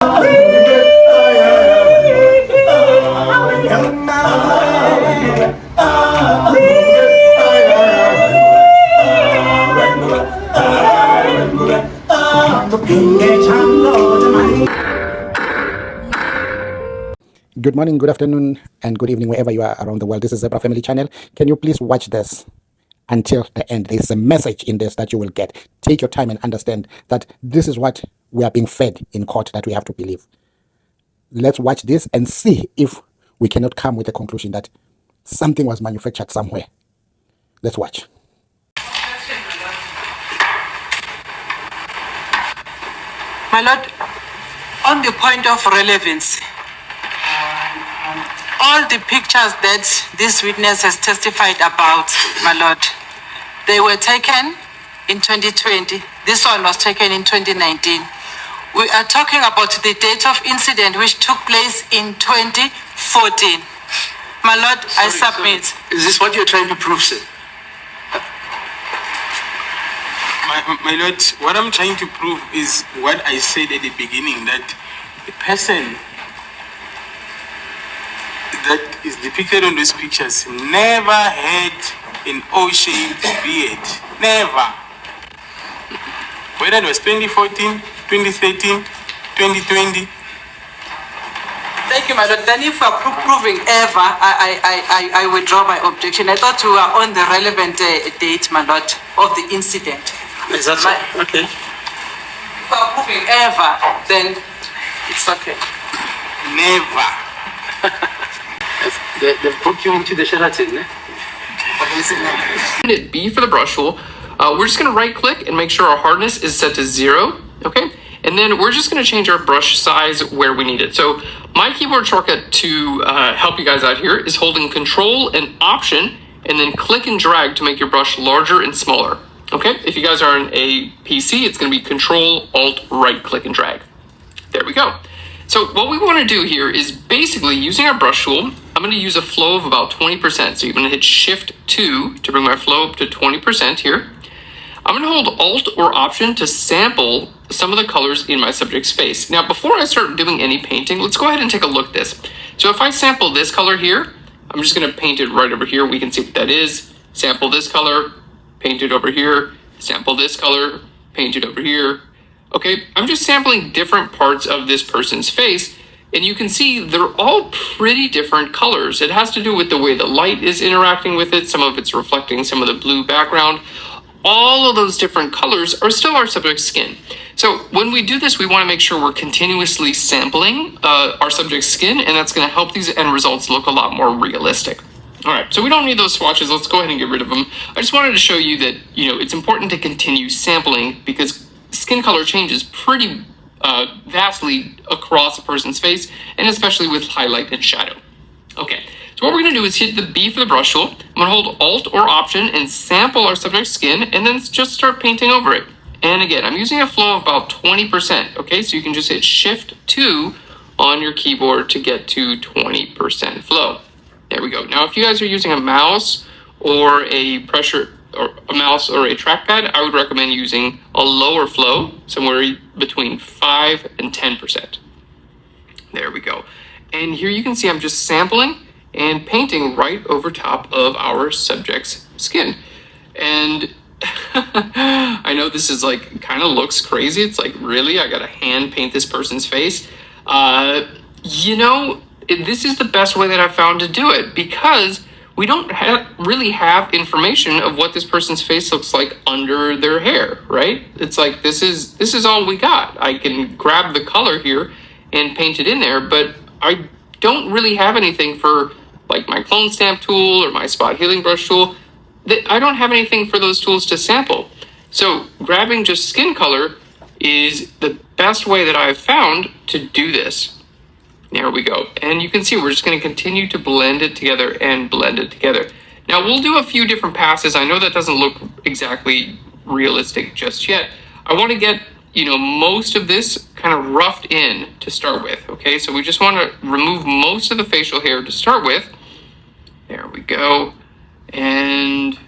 Good morning, good afternoon, and good evening, wherever you are around the world. This is Zebra Family Channel. Can you please watch this until the end? There's a message in this that you will get. Take your time and understand that this is what we are being fed in court that we have to believe. Let's watch this and see if we cannot come with a conclusion that something was manufactured somewhere. Let's watch. My Lord, on the point of relevance, all the pictures that this witness has testified about, my Lord, they were taken in 2020. This one was taken in 2019. We are talking about the date of incident which took place in 2014. My Lord, I submit. Sorry. Is this what you're trying to prove, sir? My Lord, what I'm trying to prove is what I said at the beginning, that the person that is depicted on those pictures never had an O-shaped beard. Never. Whether it was 2014, 2013, 2020. Thank you, my Lord. Then if we're proving ever, I withdraw my objection. I thought we were on the relevant date, my Lord, of the incident. Is that so? Okay. If we're proving ever, then it's okay. Never. They've booked you into the Sheraton, eh? Hit B for the brush tool. We're just going to right click and make sure our hardness is set to 0. Okay. And then we're just going to change our brush size where we need it. So my keyboard shortcut to help you guys out here is holding Control and Option and then click and drag to make your brush larger and smaller. Okay. If you guys are on a PC, it's going to be Control, Alt, right click and drag. There we go. So what we want to do here is basically using our brush tool. I'm going to use a flow of about 20%. So you're going to hit Shift 2 to bring my flow up to 20% here. I'm going to hold Alt or Option to sample some of the colors in my subject's face. Now, before I start doing any painting, let's go ahead and take a look at this. So if I sample this color here, I'm just going to paint it right over here. We can see what that is. Sample this color, paint it over here. Sample this color, paint it over here. Okay, I'm just sampling different parts of this person's face, and you can see they're all pretty different colors. It has to do with the way the light is interacting with it. Some of it's reflecting some of the blue background. All of those different colors are still our subject's skin. So when we do this, we want to make sure we're continuously sampling our subject's skin, and that's going to help these end results look a lot more realistic. All right, so we don't need those swatches. Let's go ahead and get rid of them. I just wanted to show you that, it's important to continue sampling because skin color changes pretty vastly across a person's face, and especially with highlight and shadow. Okay, so what we're going to do is hit the B for the brush tool. I'm going to hold Alt or Option and sample our subject's skin, and then just start painting over it. And again, I'm using a flow of about 20%. Okay, so you can just hit Shift 2 on your keyboard to get to 20% flow. There we go. Now, if you guys are using a mouse or a trackpad, I would recommend using a lower flow, somewhere between 5 and 10%. There we go. And here you can see I'm just sampling and painting right over top of our subject's skin. And I know this is kind of looks crazy. It's like, really? I got to hand paint this person's face? This is the best way that I've found to do it because we don't really have information of what this person's face looks like under their hair, right? It's like, this is all we got. I can grab the color here and paint it in there, but I don't really have anything for my clone stamp tool or my spot healing brush tool. I don't have anything for those tools to sample. So grabbing just skin color is the best way that I've found to do this. There we go. And you can see we're just going to continue to blend it together and blend it together. Now we'll do a few different passes. I know that doesn't look exactly realistic just yet. I want to get, most of this kind of roughed in to start with. Okay, so we just want to remove most of the facial hair to start with. There we go. And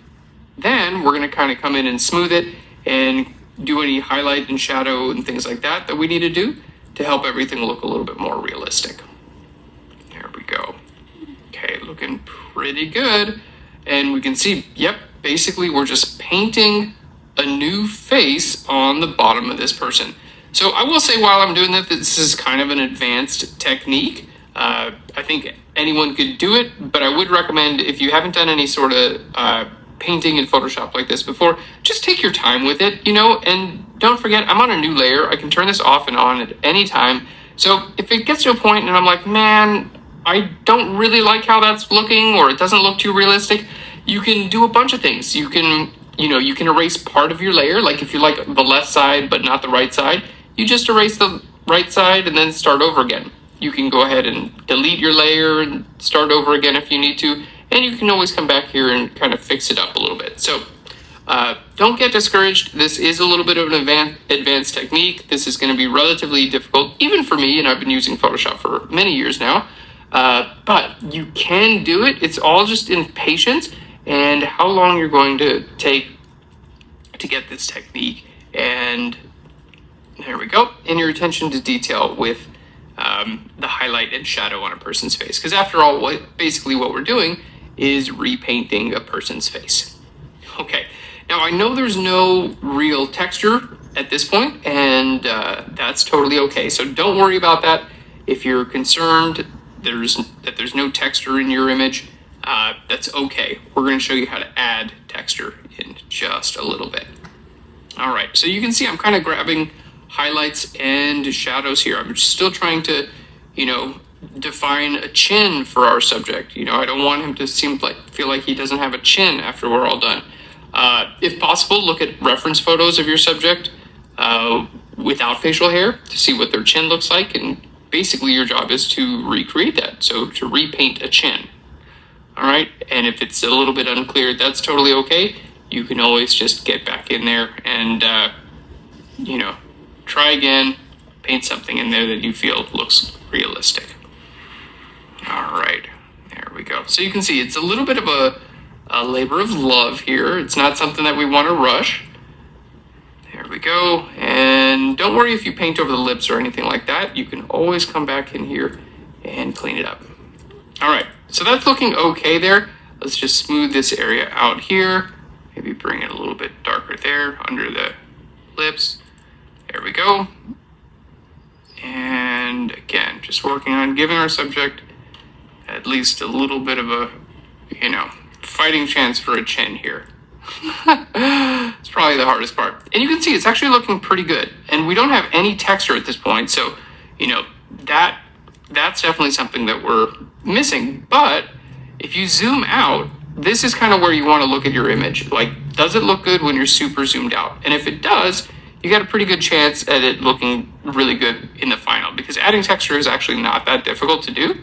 then we're going to kind of come in and smooth it and do any highlight and shadow and things like that we need to do. to help everything look a little bit more realistic. There we go. Okay, looking pretty good. And we can see, yep, basically we're just painting a new face on the bottom of this person. So I will say while I'm doing this is kind of an advanced technique. I think anyone could do it, but I would recommend if you haven't done any sort of painting in Photoshop like this before, just take your time with it, and don't forget, I'm on a new layer. I can turn this off and on at any time. So if it gets to a point and I'm like, man, I don't really like how that's looking, or it doesn't look too realistic, you can do a bunch of things. You can erase part of your layer. Like if you like the left side but not the right side, you just erase the right side and then start over again. You can go ahead and delete your layer and start over again if you need to, and you can always come back here and kind of fix it up a little bit. So don't get discouraged. This is a little bit of an advanced technique. This is going to be relatively difficult, even for me, and I've been using Photoshop for many years now. But you can do it. It's all just in patience and how long you're going to take to get this technique. And there we go. And your attention to detail with the highlight and shadow on a person's face. Because after all, basically what we're doing is repainting a person's face. Okay. Now I know there's no real texture at this point, and that's totally okay. So don't worry about that. If you're concerned that there's no texture in your image, that's okay. We're going to show you how to add texture in just a little bit. All right, so you can see I'm kind of grabbing highlights and shadows here. I'm still trying to, define a chin for our subject. I don't want him to feel like he doesn't have a chin after we're all done. If possible, look at reference photos of your subject without facial hair to see what their chin looks like, and basically your job is to recreate that, so to repaint a chin. All right, and if it's a little bit unclear, that's totally okay. You can always just get back in there and, try again, paint something in there that you feel looks realistic. All right, there we go. So you can see it's a little bit of a labor of love here. It's not something that we want to rush. There we go. And don't worry if you paint over the lips or anything like that. You can always come back in here and clean it up. All right, so that's looking okay there. Let's just smooth this area out here. Maybe bring it a little bit darker there under the lips. There we go. And again, just working on giving our subject at least a little bit of a, fighting chance for a chin here. It's probably the hardest part. And you can see it's actually looking pretty good. And we don't have any texture at this point, so, that's definitely something that we're missing. But if you zoom out, this is kind of where you want to look at your image. Like, does it look good when you're super zoomed out? And if it does, you got a pretty good chance at it looking really good in the final, because adding texture is actually not that difficult to do.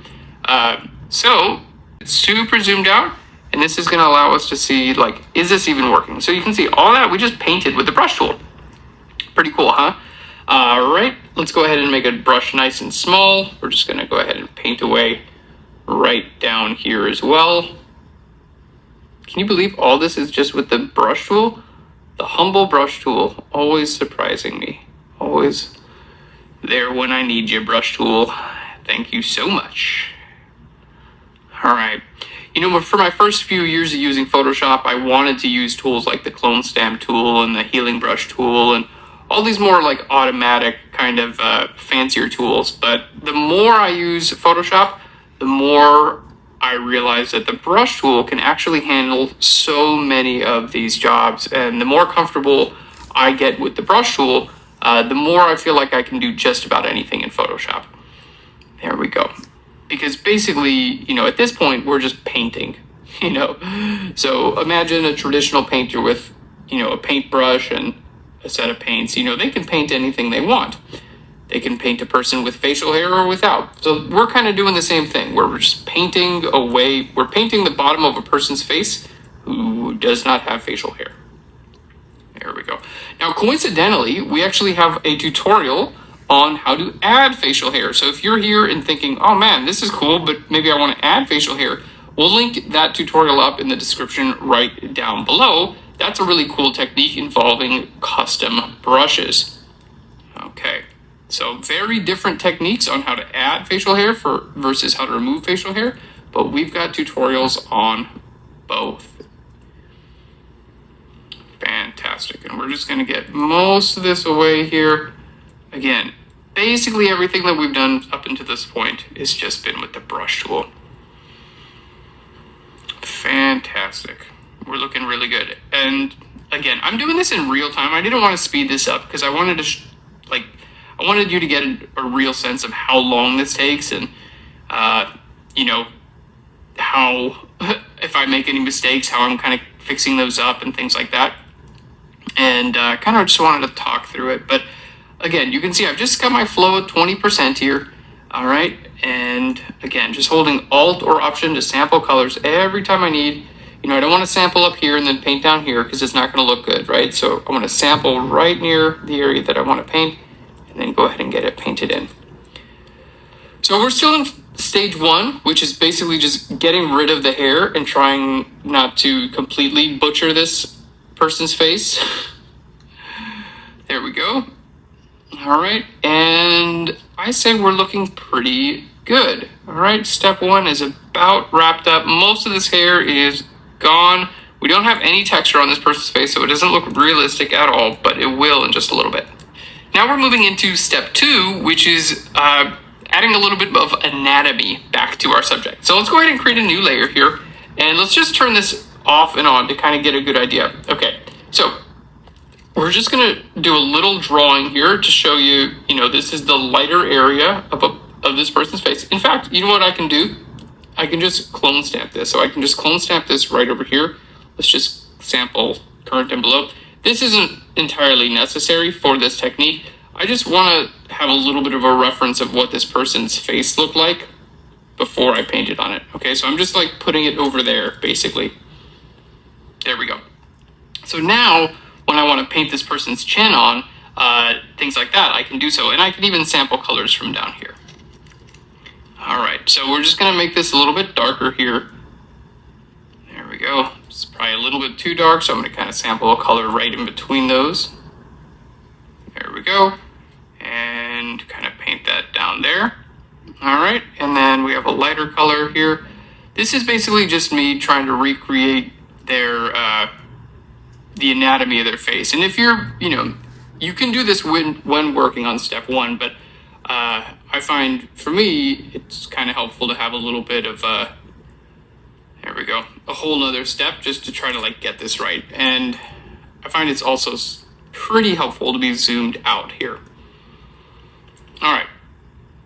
So it's super zoomed out, and this is going to allow us to see, is this even working? So you can see all that we just painted with the brush tool. Pretty cool, huh? All right, let's go ahead and make a brush nice and small. We're just going to go ahead and paint away right down here as well. Can you believe all this is just with the brush tool? The humble brush tool, always surprising me. Always there when I need you, brush tool. Thank you so much. All right. For my first few years of using Photoshop, I wanted to use tools like the clone stamp tool and the healing brush tool and all these more automatic kind of fancier tools. But the more I use Photoshop, the more I realized that the brush tool can actually handle so many of these jobs. And the more comfortable I get with the brush tool, the more I feel like I can do just about anything in Photoshop. There we go. Because basically, at this point, we're just painting, So imagine a traditional painter with, a paintbrush and a set of paints. They can paint anything they want. They can paint a person with facial hair or without. So we're kind of doing the same thing. We're just painting away. We're painting the bottom of a person's face who does not have facial hair. There we go. Now, coincidentally, we actually have a tutorial on how to add facial hair. So if you're here and thinking, oh man, this is cool, but maybe I want to add facial hair, we'll link that tutorial up in the description right down below. That's a really cool technique involving custom brushes. Okay. So very different techniques on how to add facial hair versus how to remove facial hair, but we've got tutorials on both. Fantastic. And we're just going to get most of this away here. Again, basically everything that we've done up until this point has just been with the brush tool. Fantastic. We're looking really good. And again, I'm doing this in real time. I didn't want to speed this up because I wanted to I wanted you to get a real sense of how long this takes, and you know, how if I make any mistakes, how I'm kind of fixing those up and things like that. And kind of just wanted to talk through it. But again, you can see I've just got my flow at 20% here. All right. And again, just holding Alt or Option to sample colors every time I need. You know, I don't want to sample up here and then paint down here because it's not going to look good, right? So I want to sample right near the area that I want to paint and then go ahead and get it painted in. So we're still in stage 1, which is basically just getting rid of the hair and trying not to completely butcher this person's face. There we go. All right, and I say we're looking pretty good. All right, step 1 is about wrapped up. Most of this hair is gone. We don't have any texture on this person's face, so it doesn't look realistic at all, but it will in just a little bit. Now we're moving into step 2, which is adding a little bit of anatomy back to our subject. So let's go ahead and create a new layer here, and let's just turn this off and on to kind of get a good idea. Okay, so we're just going to do a little drawing here to show you, you know, this is the lighter area of this person's face. In fact, you know what I can do? I can just clone stamp this. So I can just clone stamp this right over here. Let's just sample current and below. This isn't entirely necessary for this technique. I just want to have a little bit of a reference of what this person's face looked like before I painted on it. Okay, so I'm just like putting it over there, basically. There we go. So now, when I want to paint this person's chin on, things like that, I can do so. And I can even sample colors from down here. All right, so we're just going to make this a little bit darker here. There we go. It's probably a little bit too dark, so I'm going to kind of sample a color right in between those. There we go. And kind of paint that down there. All right, and then we have a lighter color here. This is basically just me trying to recreate their the anatomy of their face. And if you're, you know, you can do this when working on step 1, but I find for me it's kind of helpful to have a little bit of there we go, a whole nother step just to try to like get this right. And I find it's also pretty helpful to be zoomed out here. All right.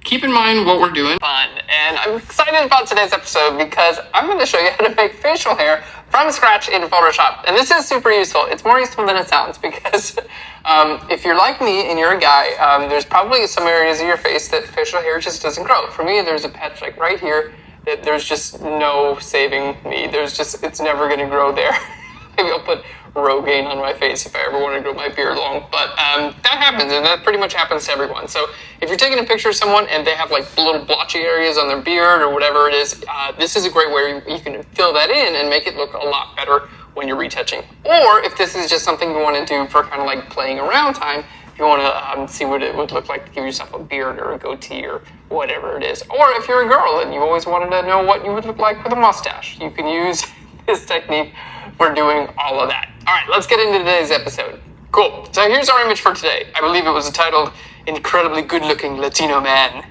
Keep in mind what we're doing. Fun, and I'm excited about today's episode because I'm going to show you how to make facial hair from scratch in Photoshop. And this is super useful. It's more useful than it sounds because if you're like me and you're a guy, there's probably some areas of your face that facial hair just doesn't grow. For me, there's a patch like right here that there's just no saving me. It's never going to grow there. Maybe I'll put Rogaine on my face if I ever want to grow my beard long. But that happens, and that pretty much happens to everyone. So if you're taking a picture of someone and they have like little blotchy areas on their beard or whatever it is, this is a great way you can fill that in and make it look a lot better when you're retouching. Or if this is just something you want to do for kind of like playing around time, if you want to see what it would look like to give yourself a beard or a goatee or whatever it is. Or if you're a girl and you always wanted to know what you would look like with a mustache, you can use this technique for doing all of that. All right, let's get into today's episode. Cool. So here's our image for today. I believe it was titled Incredibly Good-Looking Latino Man.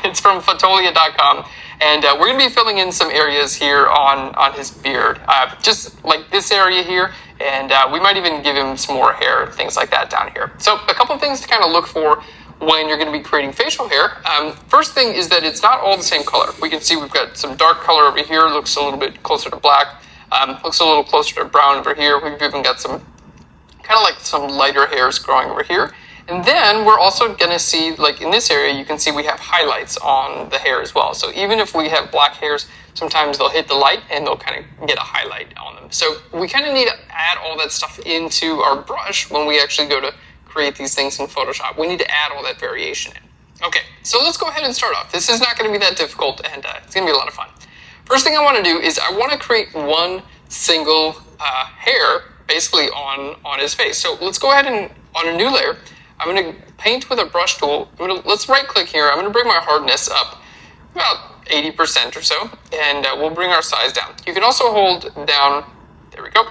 It's from Fotolia.com. And we're going to be filling in some areas here on his beard. Just like this area here. And we might even give him some more hair, things like that down here. So a couple of things to kind of look for when you're going to be creating facial hair. First thing is that it's not all the same color. We can see we've got some dark color over here. Looks a little bit closer to black. Looks a little closer to brown over here. We've even got some kind of like some lighter hairs growing over here. And then we're also going to see, like in this area, you can see we have highlights on the hair as well. So even if we have black hairs, sometimes they'll hit the light and they'll kind of get a highlight on them. So we kind of need to add all that stuff into our brush when we actually go to create these things in Photoshop. We need to add all that variation in. Okay, so let's go ahead and start off. This is not going to be that difficult, and it's going to be a lot of fun. First thing I want to do is I want to create one single hair basically on his face. So let's go ahead and on a new layer, I'm going to paint with a brush tool. Let's right click here. I'm going to bring my hardness up about 80% or so, and we'll bring our size down. You can also hold down, there we go.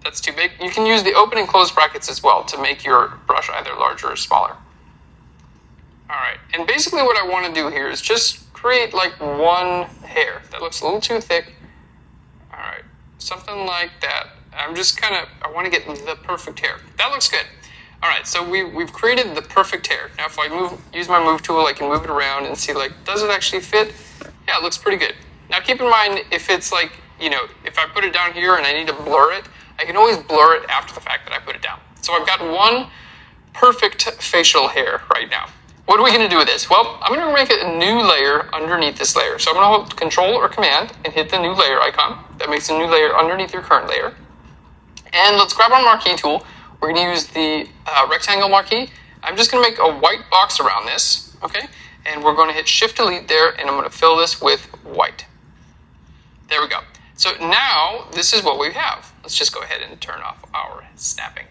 That's too big. You can use the open and close brackets as well to make your brush either larger or smaller. All right, and basically what I want to do here is just create like one hair that looks a little too thick. All right, something like that. I want to get the perfect hair. That looks good. All right, so we've created the perfect hair. Now if I use my move tool, I can move it around and see like, does it actually fit? Yeah, it looks pretty good. Now keep in mind, if it's like, if I put it down here and I need to blur it, I can always blur it after the fact that I put it down. So I've got one perfect facial hair right now. What are we going to do with this? Well, I'm going to make a new layer underneath this layer. So I'm going to hold Control or Command and hit the new layer icon. That makes a new layer underneath your current layer. And let's grab our marquee tool. We're going to use the rectangle marquee. I'm just going to make a white box around this, okay? And we're going to hit Shift Delete there, and I'm going to fill this with white. There we go. So now this is what we have. Let's just go ahead and turn off our snapping.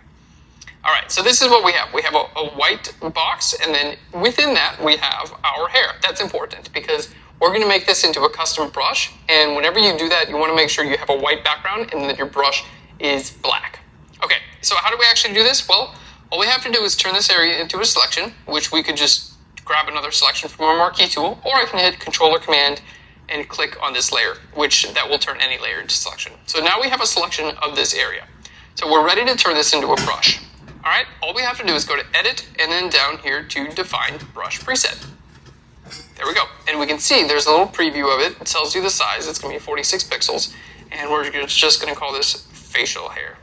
All right, so this is what we have. We have a white box, and then within that, we have our hair. That's important because we're going to make this into a custom brush, and whenever you do that, you want to make sure you have a white background and that your brush is black. Okay, so how do we actually do this? Well, all we have to do is turn this area into a selection, which we could just grab another selection from our marquee tool, or I can hit Control or Command and click on this layer, that will turn any layer into selection. So now we have a selection of this area. So we're ready to turn this into a brush. All right, all we have to do is go to Edit and then down here to Define Brush Preset. There we go. And we can see there's a little preview of it. It tells you the size. It's going to be 46 pixels. And we're just going to call this facial hair.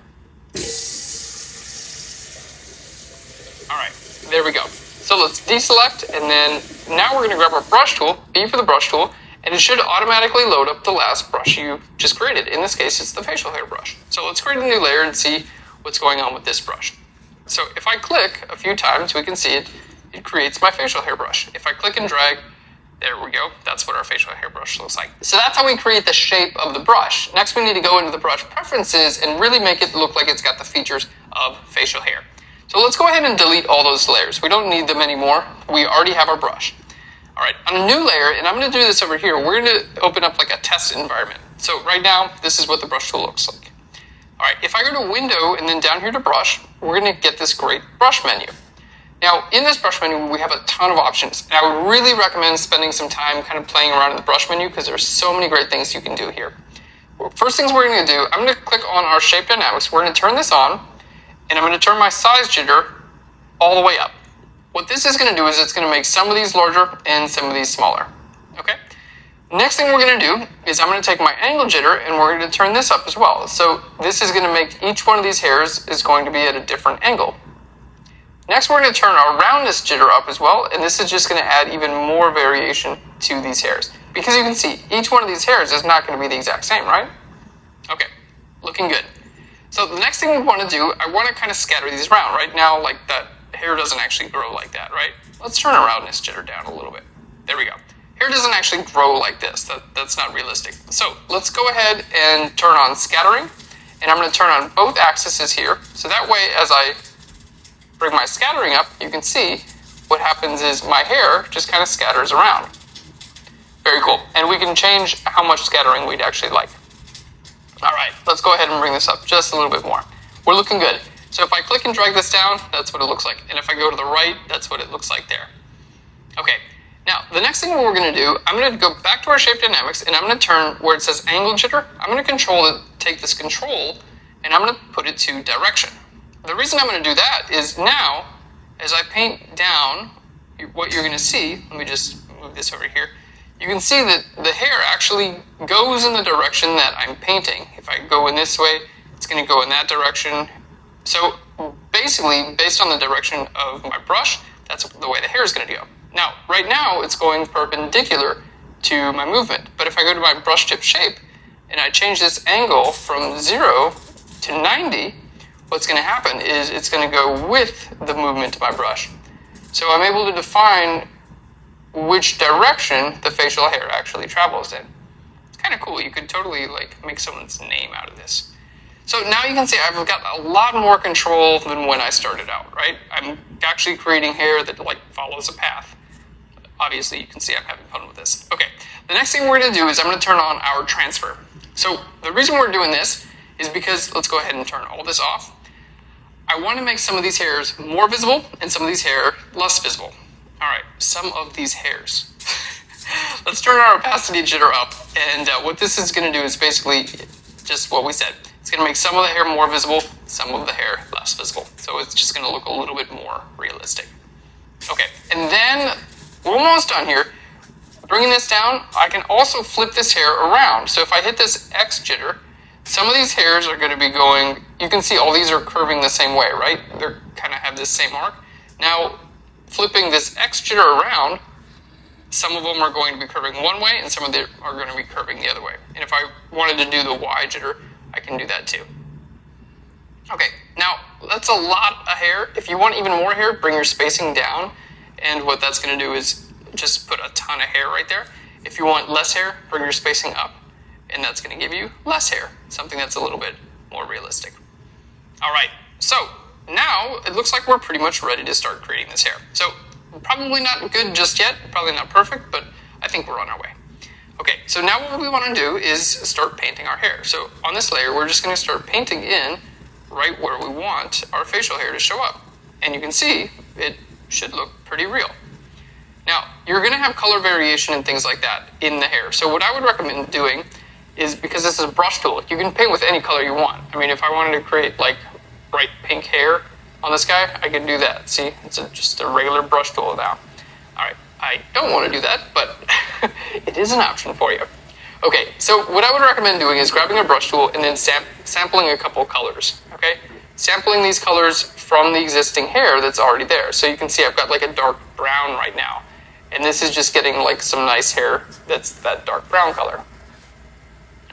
All right, there we go. So let's deselect, and then now we're going to grab our brush tool, B for the brush tool, and it should automatically load up the last brush you just created. In this case, it's the facial hair brush. So let's create a new layer and see what's going on with this brush. So if I click a few times, we can see it creates my facial hair brush. If I click and drag, there we go. That's what our facial hair brush looks like. So that's how we create the shape of the brush. Next, we need to go into the brush preferences and really make it look like it's got the features of facial hair. So let's go ahead and delete all those layers. We don't need them anymore. We already have our brush. All right, on a new layer, and I'm going to do this over here, we're going to open up like a test environment. So right now, this is what the brush tool looks like. All right, if I go to Window and then down here to Brush, we're going to get this great brush menu. Now, in this brush menu, we have a ton of options, and I would really recommend spending some time kind of playing around in the brush menu because there's so many great things you can do here. First things we're going to do, I'm going to click on our shape dynamics. We're going to turn this on, and I'm going to turn my size jitter all the way up. What this is going to do is it's going to make some of these larger and some of these smaller. Okay? Next thing we're going to do is I'm going to take my angle jitter and we're going to turn this up as well. So this is going to make each one of these hairs is going to be at a different angle. Next, we're going to turn our roundness jitter up as well, and this is just going to add even more variation to these hairs. Because you can see, each one of these hairs is not going to be the exact same, right? Okay, looking good. So the next thing we want to do, I want to kind of scatter these around. Right now, like that hair doesn't actually grow like that, right? Let's turn our roundness jitter down a little bit. There we go. Hair doesn't actually grow like this. That's not realistic. So let's go ahead and turn on scattering, and I'm going to turn on both axes here. So that way, as I bring my scattering up, you can see what happens is my hair just kind of scatters around. Very cool. And we can change how much scattering we'd actually like. All right, let's go ahead and bring this up just a little bit more. We're looking good. So if I click and drag this down, that's what it looks like. And if I go to the right, that's what it looks like there. Okay, now the next thing we're going to do, I'm going to go back to our shape dynamics, and I'm going to turn where it says angle jitter. I'm going to take this control, and I'm going to put it to direction. The reason I'm going to do that is now, as I paint down, what you're going to see, let me just move this over here, you can see that the hair actually goes in the direction that I'm painting. If I go in this way, it's going to go in that direction. So basically, based on the direction of my brush, that's the way the hair is going to go. Now, right now, it's going perpendicular to my movement. But if I go to my brush tip shape, and I change this angle from 0 to 90, what's going to happen is it's going to go with the movement of my brush. So I'm able to define which direction the facial hair actually travels in. It's kind of cool. You could totally like make someone's name out of this. So now you can see I've got a lot more control than when I started out, right? I'm actually creating hair that like follows a path. Obviously, you can see I'm having fun with this. Okay, the next thing we're going to do is I'm going to turn on our transfer. So the reason we're doing this is because, let's go ahead and turn all this off. I want to make some of these hairs more visible and some of these hair less visible. All right, some of these hairs. Let's turn our opacity jitter up, and what this is going to do is basically just what we said. It's going to make some of the hair more visible, some of the hair less visible. So it's just going to look a little bit more realistic. Okay, and then we're almost done here. Bringing this down, I can also flip this hair around. So if I hit this X jitter, some of these hairs are going to be going, you can see all these are curving the same way, right? They're kind of have this same arc. Now, flipping this X jitter around, some of them are going to be curving one way and some of them are going to be curving the other way. And if I wanted to do the Y jitter, I can do that too. Okay, now that's a lot of hair. If you want even more hair, bring your spacing down. And what that's going to do is just put a ton of hair right there. If you want less hair, bring your spacing up. And that's going to give you less hair, something that's a little bit more realistic. All right, so now it looks like we're pretty much ready to start creating this hair. So probably not good just yet, probably not perfect, but I think we're on our way. Okay, so now what we want to do is start painting our hair. So on this layer, we're just going to start painting in right where we want our facial hair to show up. And you can see it should look pretty real. Now, you're going to have color variation and things like that in the hair. So what I would recommend doing is, because this is a brush tool, you can paint with any color you want. I mean, if I wanted to create like bright pink hair on this guy, I could do that. See, it's just a regular brush tool now. All right, I don't want to do that, but it is an option for you. Okay, so what I would recommend doing is grabbing a brush tool and then sampling a couple colors, okay? Sampling these colors from the existing hair that's already there. So you can see I've got like a dark brown right now. And this is just getting like some nice hair that's that dark brown color.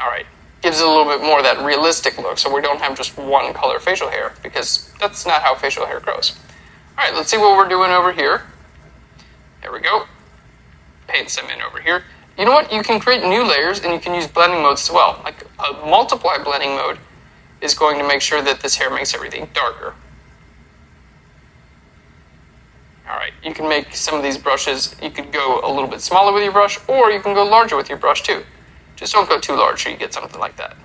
All right, gives it a little bit more of that realistic look, so we don't have just one color facial hair, because that's not how facial hair grows. All right, let's see what we're doing over here. There we go. Paint some in over here. You know what? You can create new layers, and you can use blending modes as well. Like a multiply blending mode is going to make sure that this hair makes everything darker. All right, you can make some of these brushes, you could go a little bit smaller with your brush, or you can go larger with your brush too. Just don't go too large so you get something like that.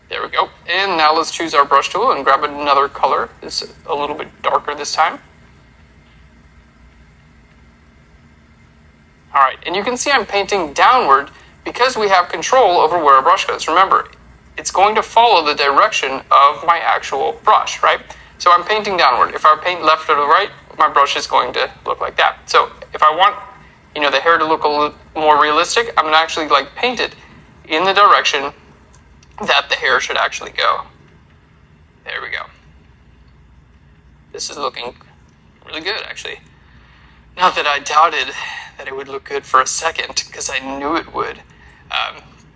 There we go. And now let's choose our brush tool and grab another color. It's a little bit darker this time. All right, and you can see I'm painting downward because we have control over where our brush goes. Remember, it's going to follow the direction of my actual brush, right? So I'm painting downward. If I paint left or to the right, my brush is going to look like that. So if I want, the hair to look a little more realistic, I'm going to actually paint it in the direction that the hair should actually go. There we go. This is looking really good, actually. Not that I doubted that it would look good for a second, because I knew it would.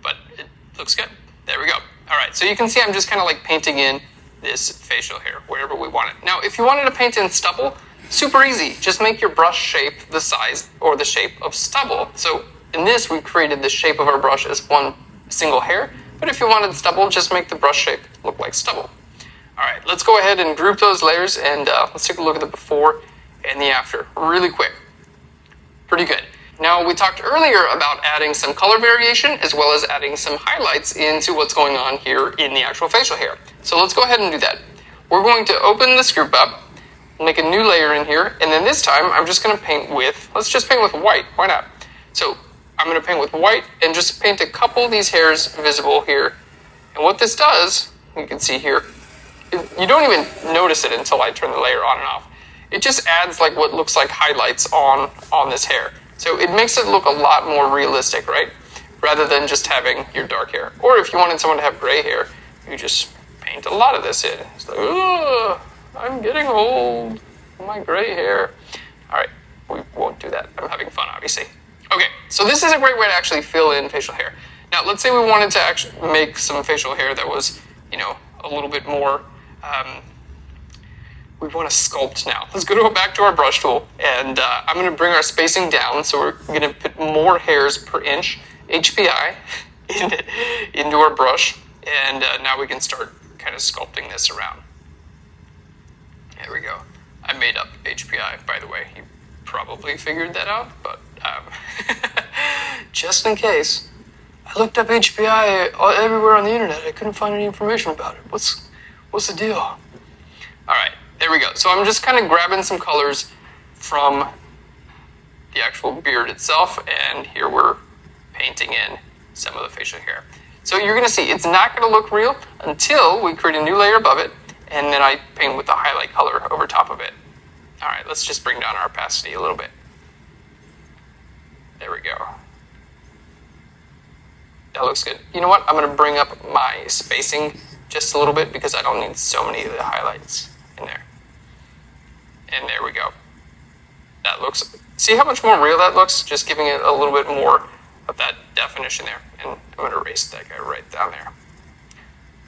But it looks good. There we go. All right, so you can see I'm just kind of painting in this facial hair wherever we want it. Now, if you wanted to paint in stubble, super easy. Just make your brush shape the size or the shape of stubble. So in this, we created the shape of our brush as one single hair. But if you wanted stubble, just make the brush shape look like stubble. All right, let's go ahead and group those layers, and let's take a look at the before and the after really quick. Pretty good. Now, we talked earlier about adding some color variation as well as adding some highlights into what's going on here in the actual facial hair. So let's go ahead and do that. We're going to open this group up, make a new layer in here, and then this time I'm just going to paint with, let's just paint with white. Why not? So I'm going to paint with white and just paint a couple of these hairs visible here. And what this does, you can see here, you don't even notice it until I turn the layer on and off. It just adds what looks like highlights on this hair. So it makes it look a lot more realistic, right? Rather than just having your dark hair. Or if you wanted someone to have gray hair, you just paint a lot of this in. It's like, oh, I'm getting old. My gray hair. All right, we won't do that. I'm having fun, obviously. Okay, so this is a great way to actually fill in facial hair. Now, let's say we wanted to actually make some facial hair that was, a little bit more, we want to sculpt now. Let's go back to our brush tool, and I'm going to bring our spacing down, so we're going to put more hairs per inch, HPI, into our brush, and now we can start kind of sculpting this around. There we go. I made up HPI, by the way. You probably figured that out, but just in case, I looked up HPI everywhere on the internet. I couldn't find any information about it. What's the deal? All right, there we go. So I'm just kind of grabbing some colors from the actual beard itself, and here we're painting in some of the facial hair. So you're gonna see, it's not gonna look real until we create a new layer above it, and then I paint with the highlight color over top of it. All right, let's just bring down our opacity a little bit. There we go. That looks good. You know what? I'm gonna bring up my spacing just a little bit because I don't need so many of the highlights in there. And there we go. That looks, see how much more real that looks? Just giving it a little bit more of that definition there. And I'm gonna erase that guy right down there.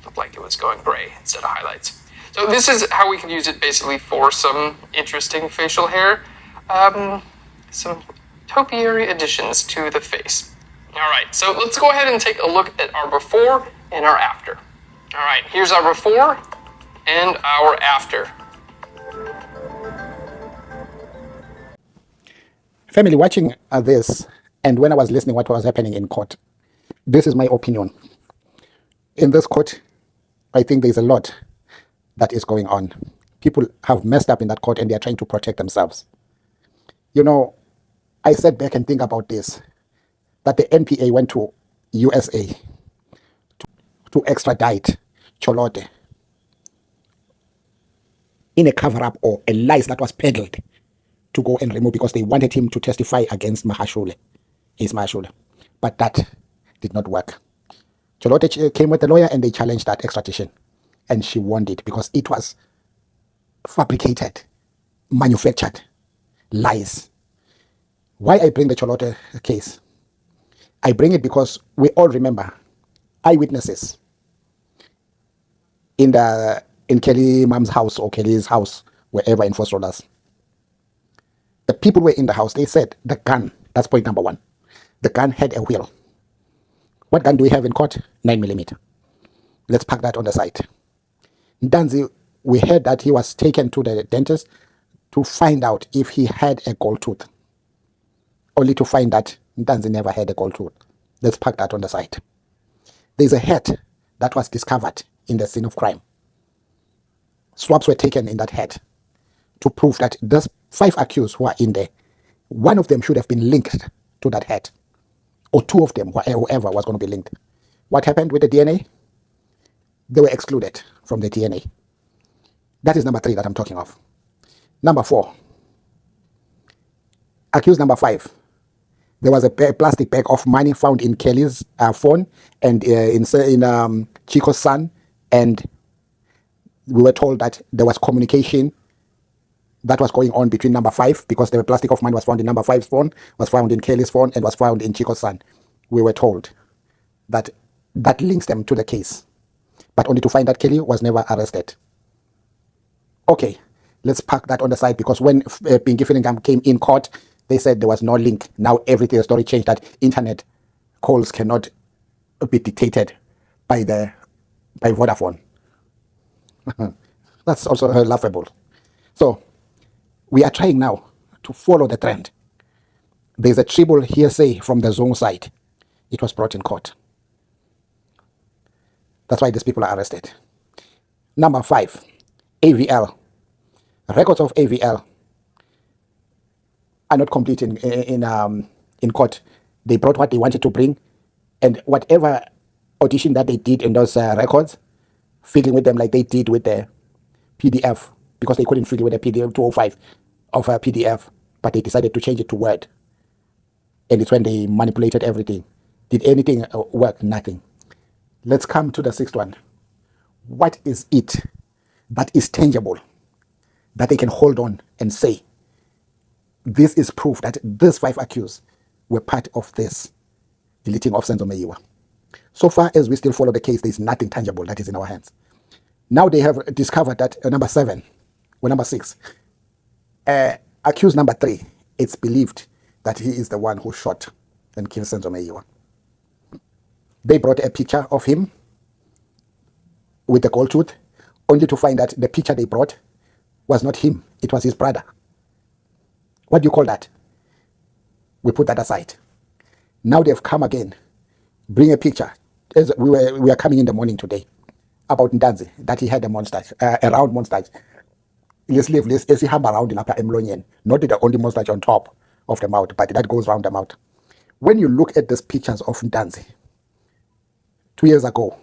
Looked like it was going gray instead of highlights. So this is how we can use it basically for some interesting facial hair. Some topiary additions to the face. All right, so let's go ahead and take a look at our before and our after. All right, here's our before and our after. Family, watching this, and when I was listening what was happening in court, this is my opinion. In this court, I think there's a lot that is going on. People have messed up in that court and they are trying to protect themselves. You know, I sat back and think about this, that the NPA went to USA to extradite Cholote in a cover-up or a lies that was peddled to go and remove because they wanted him to testify against Mahashule, his Mahashule. But that did not work. Cholote came with a lawyer and they challenged that extradition. And she won it because it was fabricated, manufactured lies. Why I bring the Cholote case? I bring it because we all remember eyewitnesses in Kelly mom's house or Kelly's house, wherever in First Rollers. The people were in the house. They said the gun, that's point number one. The gun had a wheel. What gun do we have in court? 9mm. Let's park that on the side. Ntanzi, we heard that he was taken to the dentist to find out if he had a gold tooth. Only to find that Ntanzi never had a gold tooth. Let's park that on the side. There's a hat that was discovered in the scene of crime. Swabs were taken in that hat to prove that those 5 accused who are in there, one of them should have been linked to that hat. Or 2 of them, whoever was going to be linked. What happened with the DNA? They were excluded from the DNA. That is number 3 that I'm talking of. Number 4. Accused number 5. There was a plastic bag of money found in Kelly's phone and in Chico's son, and we were told that there was communication that was going on between number 5 because the plastic of money was found in number 5's phone, was found in Kelly's phone, and was found in Chico's son. We were told that that links them to the case, but only to find that Kelly was never arrested. Okay, let's park that on the side because when Pinky Finningham came in court, they said there was no link. Now everything, the story changed that internet calls cannot be dictated by Vodafone. That's also laughable. So we are trying now to follow the trend. There's a triple hearsay from the Zone side. It was brought in court. That's why these people are arrested. Number 5, AVL. Records of AVL are not complete in court. They brought what they wanted to bring, and whatever audition that they did in those records, fiddling with them like they did with the PDF, because they couldn't fiddle with the PDF 205 of a PDF, but they decided to change it to Word. And it's when they manipulated everything. Did anything work? Nothing. Let's come to the 6th one. What is it that is tangible, that they can hold on and say, this is proof that these 5 accused were part of this deleting of Senzo Meyiwa? So far as we still follow the case, there is nothing tangible that is in our hands. Now they have discovered that number 7, or number 6, accused number 3, it's believed that he is the one who shot and killed Senzo Meyiwa. They brought a picture of him with a gold tooth, only to find that the picture they brought was not him, it was his brother. What do you call that? We put that aside. Now they've come again, bring a picture. As we were coming in the morning today about Ntanzi, that he had a mustache, a round mustache. Leslively esihamba around lapha emlonyeni, not the only mustache on top of the mouth, but that goes round the mouth. When you look at these pictures of Ntanzi 2 years ago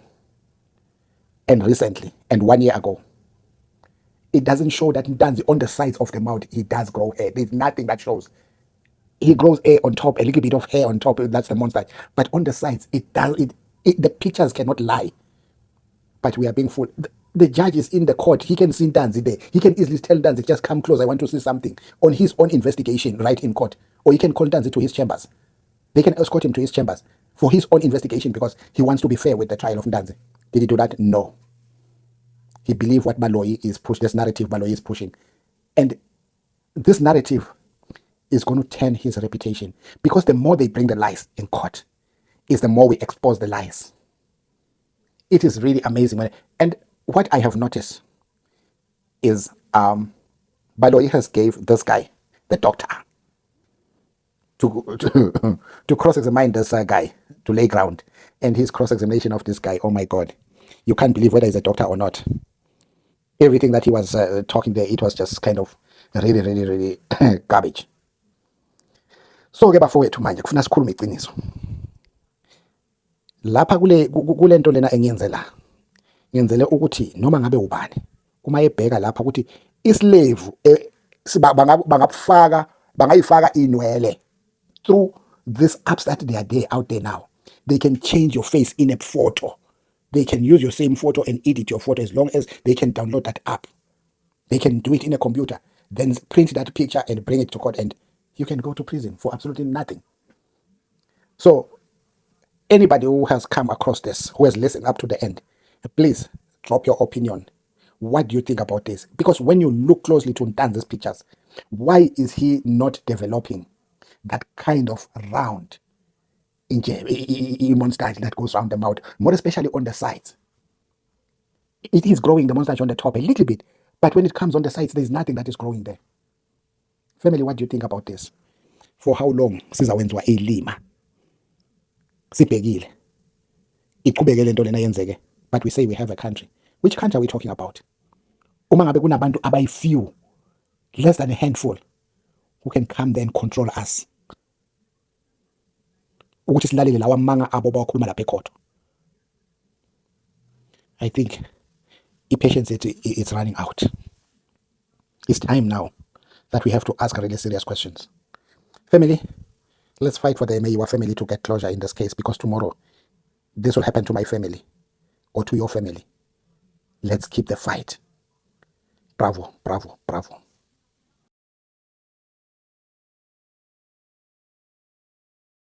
and recently and 1 year ago, it doesn't show that Ntanzi on the sides of the mouth he does grow hair. There's nothing that shows. He grows hair on top, a little bit of hair on top. That's the mustache. But on the sides, it does. The pictures cannot lie. But we are being fooled. The judge is in the court. He can see Ntanzi there. He can easily tell Ntanzi, just come close. I want to see something on his own investigation right in court. Or he can call Ntanzi to his chambers. They can escort him to his chambers for his own investigation because he wants to be fair with the trial of Ntanzi. Did he do that? No. He believed what Baloyi is pushing, this narrative Baloyi is pushing. And this narrative is going to turn his reputation because the more they bring the lies in court is the more we expose the lies. It is really amazing. And what I have noticed is Baloyi has gave this guy, the doctor, to cross-examine this guy, to lay ground. And his cross-examination of this guy, oh my God, you can't believe whether he's a doctor or not. Everything that he was talking there, it was just kind of really, really, really garbage. So-ke bafowethu manje kufuna sikhulume iqiniso. Lapha kule nto lena engiyenzela. Ngiyenzele ukuthi noma ngabe ubani uma ebheka lapha ukuthi isilevu bangayifaka inwele through these apps that they are there out there now. They can change your face in a photo. They can use your same photo and edit your photo as long as they can download that app. They can do it in a computer, then print that picture and bring it to court, and you can go to prison for absolutely nothing. So anybody who has come across this, who has listened up to the end, please drop your opinion. What do you think about this? Because when you look closely to Ntanzi's pictures, why is he not developing that kind of round mustache that goes around the mouth, more especially on the sides? It is growing the mustache on the top a little bit, but when it comes on the sides, there's nothing that is growing there. Family, what do you think about this? For how long sizawenziwa elima sibhekile iqhubekele into lena yenzeke, but we say we have a country. Which country are we talking about? Uma ngabe kunabantu abayi-few, less than a handful, who can come there and control us, ukuthi silalele lawa manga abo bawakhuluma lapha ekhotho. I think impatience it's running out. It's time now that we have to ask really serious questions. Family, let's fight for the Emeyiwa family to get closure in this case, because tomorrow this will happen to my family or to your family. Let's keep the fight. Bravo, bravo, bravo.